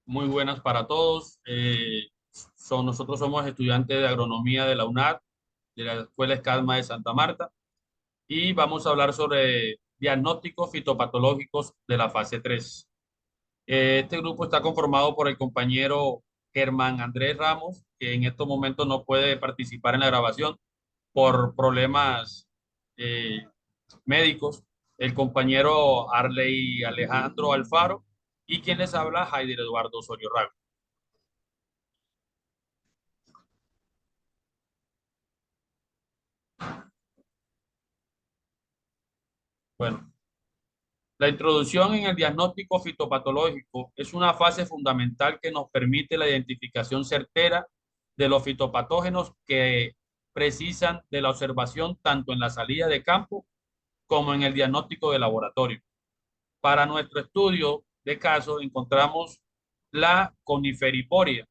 Muy buenas para todos. Nosotros somos estudiantes de agronomía de la UNAD, de la Escuela Escalma de Santa Marta, y vamos a hablar sobre diagnósticos fitopatológicos de la fase 3. Este grupo está conformado por el compañero Germán Andrés Ramos, que en estos momentos no puede participar en la grabación por problemas eh, médicos, el compañero Arley Alejandro Alfaro, y quien les habla, Jaider Eduardo Osorio Rago. Bueno, la introducción en el diagnóstico fitopatológico es una fase fundamental que nos permite la identificación certera de los fitopatógenos que precisan de la observación tanto en la salida de campo como en el diagnóstico de laboratorio. Para nuestro estudio de caso encontramos la coniferiporia,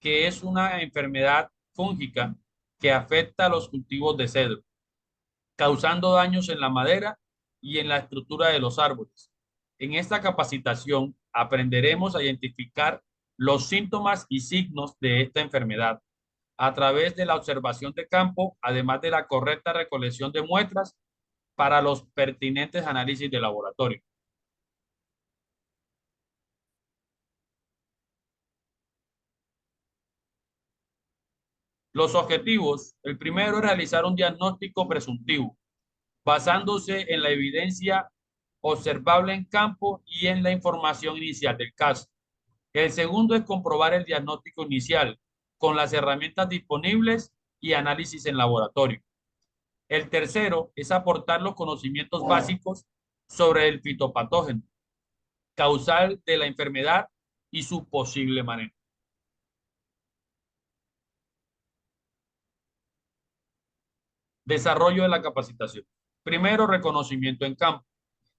que es una enfermedad fúngica que afecta a los cultivos de cedro, causando daños en la madera y en la estructura de los árboles. En esta capacitación aprenderemos a identificar los síntomas y signos de esta enfermedad a través de la observación de campo, además de la correcta recolección de muestras para los pertinentes análisis de laboratorio. Los objetivos: el primero es realizar un diagnóstico presuntivo, basándose en la evidencia observable en campo y en la información inicial del caso. El segundo es comprobar el diagnóstico inicial con las herramientas disponibles y análisis en laboratorio. El tercero es aportar los conocimientos básicos sobre el fitopatógeno causal de la enfermedad y su posible manejo. Desarrollo de la capacitación. Primero, reconocimiento en campo.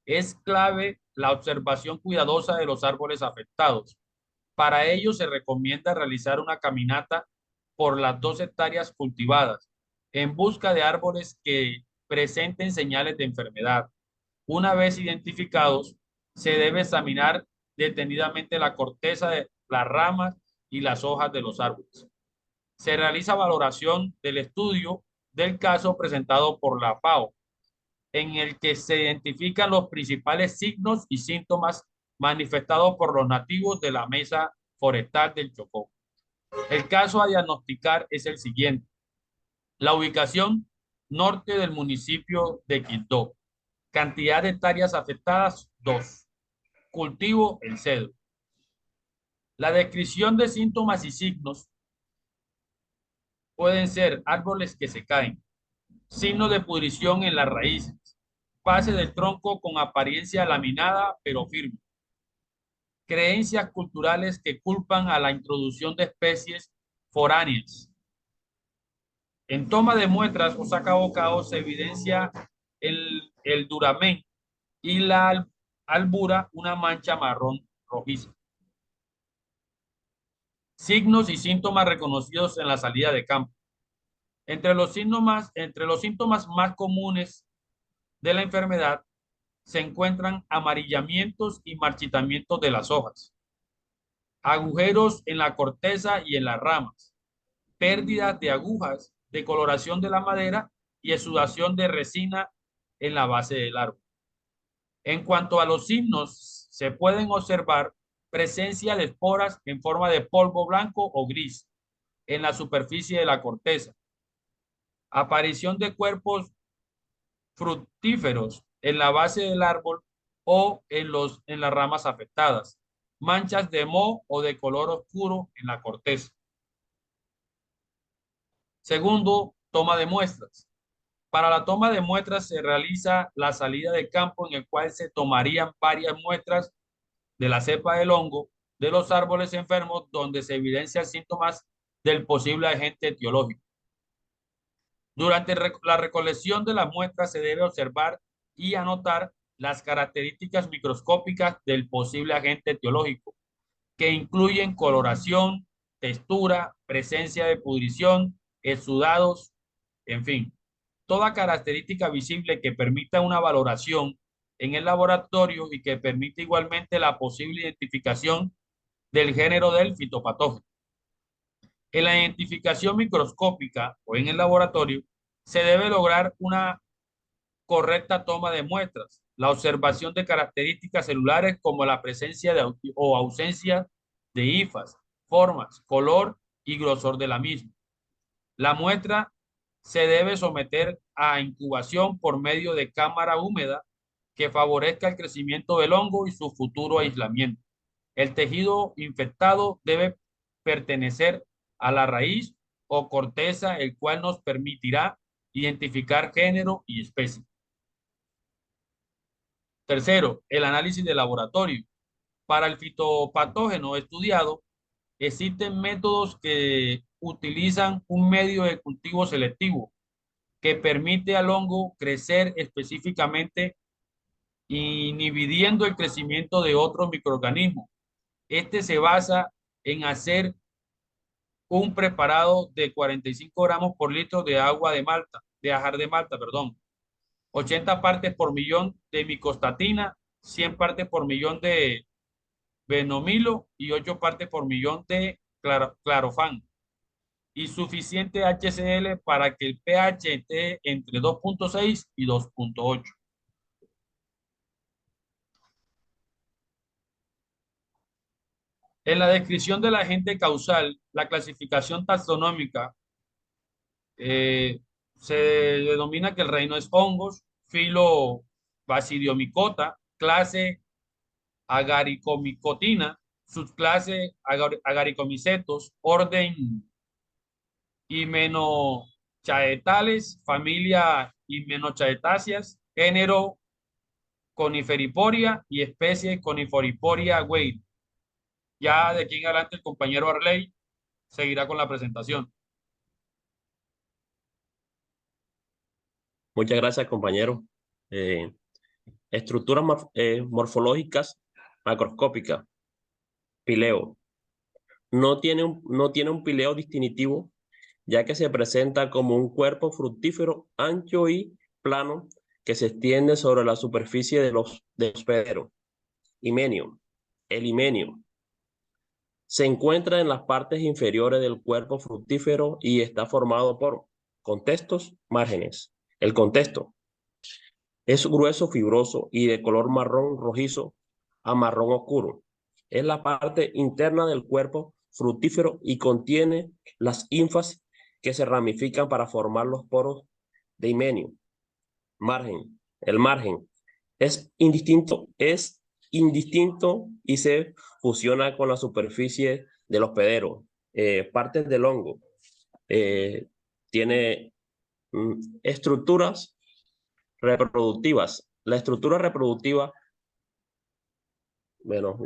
Es clave la observación cuidadosa de los árboles afectados. Para ello se recomienda realizar una caminata por las 2 hectáreas cultivadas en busca de árboles que presenten señales de enfermedad. Una vez identificados, se debe examinar detenidamente la corteza de las ramas y las hojas de los árboles. Se realiza valoración del estudio del caso presentado por la FAO, en el que se identifican los principales signos y síntomas manifestados por los nativos de la mesa forestal del Chocó. El caso a diagnosticar es el siguiente: la ubicación norte del municipio de Quito, cantidad de hectáreas afectadas 2, cultivo el cedro. La descripción de síntomas y signos pueden ser árboles que se caen, signos de pudrición en las raíces, base del tronco con apariencia laminada pero firme, creencias culturales que culpan a la introducción de especies foráneas. En toma de muestras o saca bocados se evidencia el duramen y la albura, una mancha marrón rojiza. Signos y síntomas reconocidos en la salida de campo. Entre los síntomas más comunes de la enfermedad se encuentran amarillamientos y marchitamientos de las hojas, agujeros en la corteza y en las ramas, pérdida de agujas, decoloración de la madera y exudación de resina en la base del árbol. En cuanto a los signos, se pueden observar presencia de esporas en forma de polvo blanco o gris en la superficie de la corteza, aparición de cuerpos fructíferos en la base del árbol o en las ramas afectadas, manchas de moho o de color oscuro en la corteza. Segundo, toma de muestras. Para la toma de muestras se realiza la salida de campo en el cual se tomarían varias muestras de la cepa del hongo de los árboles enfermos donde se evidencian síntomas del posible agente etiológico. Durante la recolección de las muestras se debe observar y anotar las características microscópicas del posible agente etiológico, que incluyen coloración, textura, presencia de pudrición, exudados, en fin, toda característica visible que permita una valoración en el laboratorio y que permite igualmente la posible identificación del género del fitopatógeno. En la identificación microscópica o en el laboratorio, se debe lograr una correcta toma de muestras, la observación de características celulares como la presencia o ausencia de hifas, formas, color y grosor de la misma. La muestra se debe someter a incubación por medio de cámara húmeda que favorezca el crecimiento del hongo y su futuro aislamiento. El tejido infectado debe pertenecer a la raíz o corteza, el cual nos permitirá identificar género y especie. Tercero, el análisis de laboratorio. Para el fitopatógeno estudiado, existen métodos que utilizan un medio de cultivo selectivo que permite al hongo crecer específicamente, inhibiendo el crecimiento de otros microorganismos. Este se basa en hacer un preparado de 45 gramos por litro de agua de Malta, de ajar de Malta, perdón, 80 partes por millón de micostatina, 100 partes por millón de benomilo y 8 partes por millón de clarofán, y suficiente HCl para que el pH esté entre 2.6 y 2.8. En la descripción del agente causal, la clasificación taxonómica eh, se denomina que el reino es hongos, filo Basidiomycota, clase Agaricomicotina, subclase Agaricomicetos, orden Hymenochaetales, familia Hymenochaetaceae, género Coniferiporia y especie Coniferiporia Weir. Ya de aquí en adelante el compañero Arley seguirá con la presentación. Muchas gracias, compañero. Eh, Estructuras morfológicas macroscópicas. Pileo. No tiene un pileo distintivo, ya que se presenta como un cuerpo fructífero ancho y plano que se extiende sobre la superficie de hospedero. Himenio. El himenio se encuentra en las partes inferiores del cuerpo fructífero y está formado por contextos, márgenes. El contexto es grueso, fibroso y de color marrón rojizo a marrón oscuro. Es la parte interna del cuerpo fructífero y contiene las linfas que se ramifican para formar los poros de himenio. Margen. El margen es indistinto y se fusiona con la superficie del hospedero. Partes del hongo. Tiene estructuras reproductivas. La estructura reproductiva, bueno,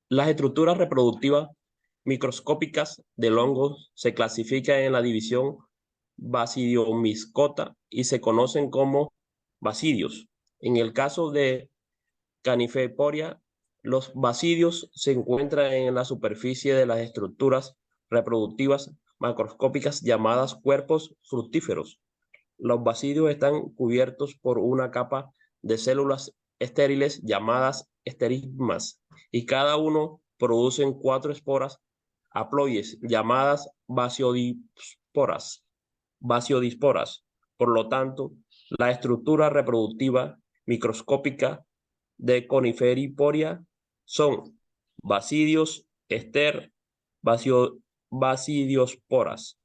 las estructuras reproductivas microscópicas del hongo se clasifican en la división Basidiomycota y se conocen como basidios. En el caso de Canifolia, los basidios se encuentran en la superficie de las estructuras reproductivas macroscópicas llamadas cuerpos fructíferos. Los basidios están cubiertos por una capa de células estériles llamadas esterigmas y cada uno producen 4 esporas haploides llamadas basiodisporas. Por lo tanto, la estructura reproductiva microscópica de Coniferiporia son basidios, basidiosporas.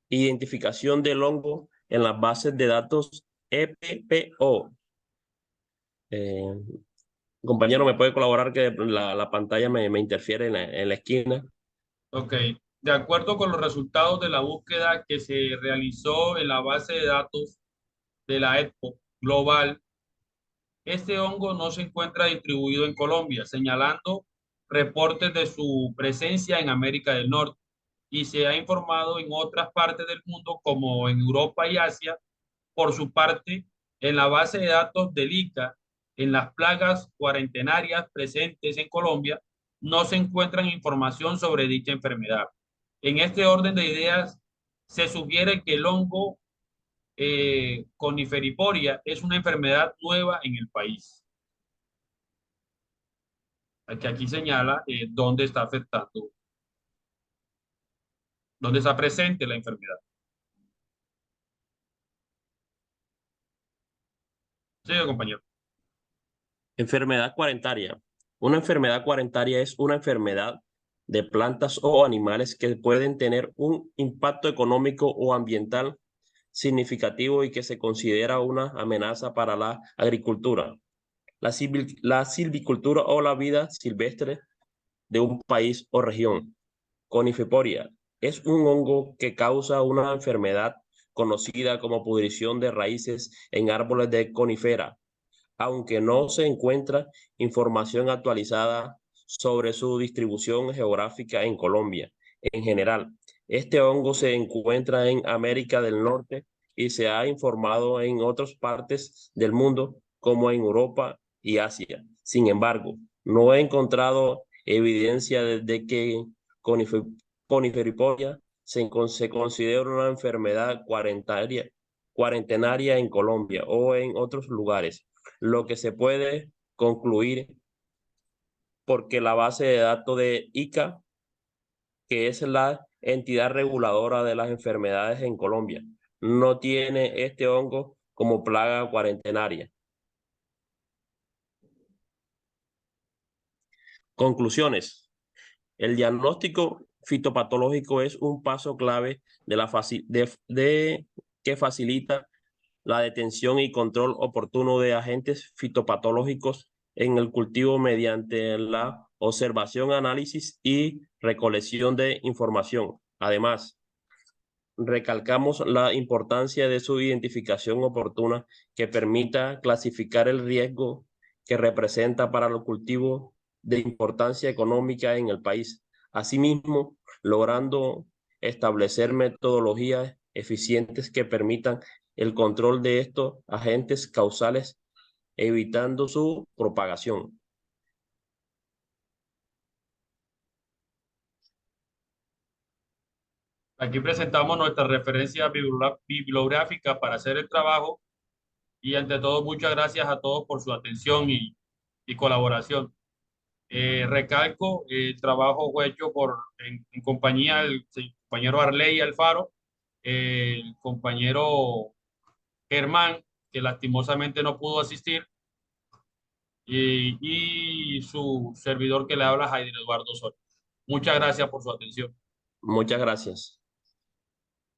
Identificación del hongo en las bases de datos EPPO. Compañero, ¿me puede colaborar que la pantalla me interfiere en la esquina? Ok, de acuerdo con los resultados de la búsqueda que se realizó en la base de datos de la EPO global, este hongo no se encuentra distribuido en Colombia, señalando reportes de su presencia en América del Norte, y se ha informado en otras partes del mundo como en Europa y Asia. Por su parte, en la base de datos del ICA, en las plagas cuarentenarias presentes en Colombia, no se encuentran información sobre dicha enfermedad. En este orden de ideas, se sugiere que el hongo coniferiporia es una enfermedad nueva en el país. Aquí señala dónde está afectando, dónde está presente la enfermedad. Sí, compañero. Enfermedad cuarentaria. Una enfermedad cuarentaria es una enfermedad de plantas o animales que pueden tener un impacto económico o ambiental significativo y que se considera una amenaza para la agricultura, la silvicultura o la vida silvestre de un país o región. Coniferporia es un hongo que causa una enfermedad conocida como pudrición de raíces en árboles de conífera, aunque no se encuentra información actualizada sobre su distribución geográfica en Colombia. En general, este hongo se encuentra en América del Norte y se ha informado en otras partes del mundo, como en Europa y Asia. Sin embargo, no he encontrado evidencia de que conife- coniferipodia se considera una enfermedad cuarentenaria en Colombia o en otros lugares, lo que se puede concluir porque la base de datos de ICA, que es la entidad reguladora de las enfermedades en Colombia, no tiene este hongo como plaga cuarentenaria. Conclusiones. El diagnóstico fitopatológico es un paso clave que facilita la detención y control oportuno de agentes fitopatológicos en el cultivo mediante la observación, análisis y recolección de información. Además, recalcamos la importancia de su identificación oportuna que permita clasificar el riesgo que representa para los cultivos de importancia económica en el país. Asimismo, logrando establecer metodologías eficientes que permitan el control de estos agentes causales, evitando su propagación. Aquí presentamos nuestra referencia bibliográfica para hacer el trabajo y ante todo muchas gracias a todos por su atención y colaboración. Recalco, el trabajo fue hecho en compañía del compañero Arley Alfaro, el compañero Germán, que lastimosamente no pudo asistir, y su servidor que le habla, Jair Eduardo Sol. Muchas gracias por su atención. Muchas gracias.